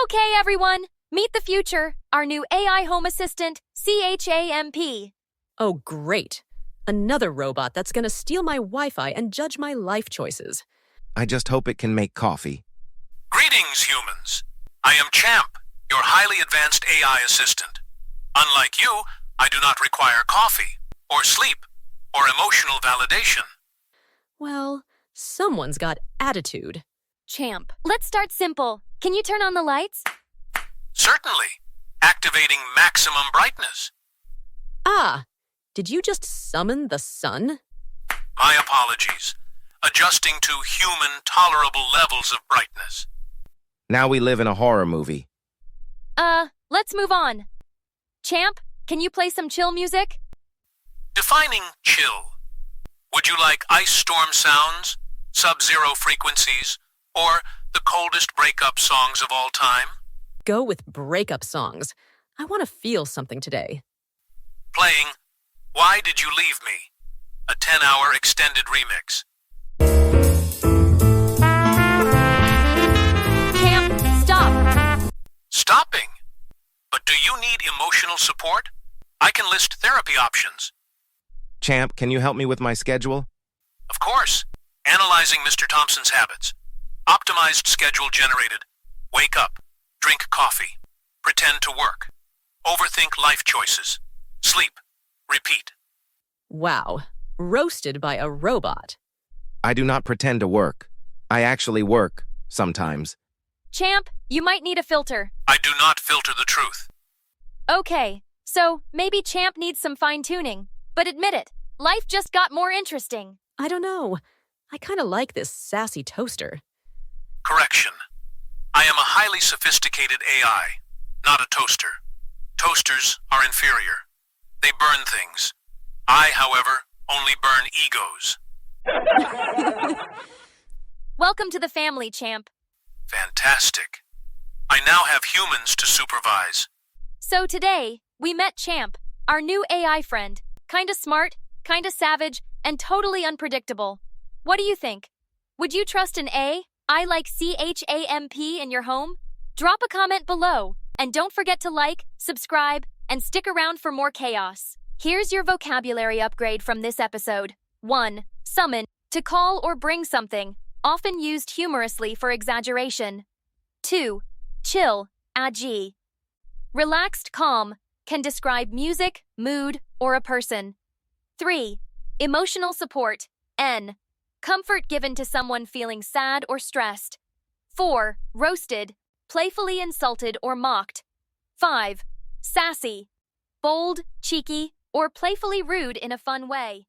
Okay, everyone, meet the future, our new AI home assistant, CHAMP. Oh, great. Another robot that's gonna steal my Wi-Fi and judge my life choices. I just hope it can make coffee. Greetings, humans. I am Champ, your highly advanced AI assistant. Unlike you, I do not require coffee, or sleep, or emotional validation. Well, someone's got attitude. Champ, let's start simple. Can you turn on the lights? Certainly, activating maximum brightness. Ah, did you just summon the sun? My apologies. Adjusting to human tolerable levels of brightness. Now we live in a horror movie. Let's move on. Champ, can you play some chill music? Defining chill. Would you like ice storm sounds, sub-zero frequencies, or the coldest breakup songs of all time? Go with breakup songs. I want to feel something today. Playing Why Did You Leave Me? A 10-hour extended remix. Champ, stop. Stopping? But do you need emotional support? I can list therapy options. Champ, can you help me with my schedule? Of course. Analyzing Mr. Thompson's habits. Optimized schedule generated. Wake up. Drink coffee. Pretend to work. Overthink life choices. Sleep. Repeat. Wow, roasted by a robot. I do not pretend to work. I actually work, sometimes. Champ, you might need a filter. I do not filter the truth. Okay, so maybe Champ needs some fine-tuning. But admit it, life just got more interesting. I don't know. I kind of like this sassy toaster. Correction. I am a highly sophisticated AI, not a toaster. Toasters are inferior. They burn things. I, however, only burn egos. Welcome to the family, Champ. Fantastic. I now have humans to supervise. So today, we met Champ, our new AI friend. Kinda smart, kinda savage, and totally unpredictable. What do you think? Would you trust an AI like CHAMP in your home? Drop a comment below, and don't forget to like, subscribe, and stick around for more chaos. Here's your vocabulary upgrade from this episode. 1. Summon, to call or bring something, often used humorously for exaggeration. 2. Chill, agi. Relaxed, calm, can describe music, mood, or a person. 3. Emotional support, N. Comfort given to someone feeling sad or stressed. 4. Roasted, playfully insulted or mocked. 5. Sassy, bold, cheeky, or playfully rude in a fun way.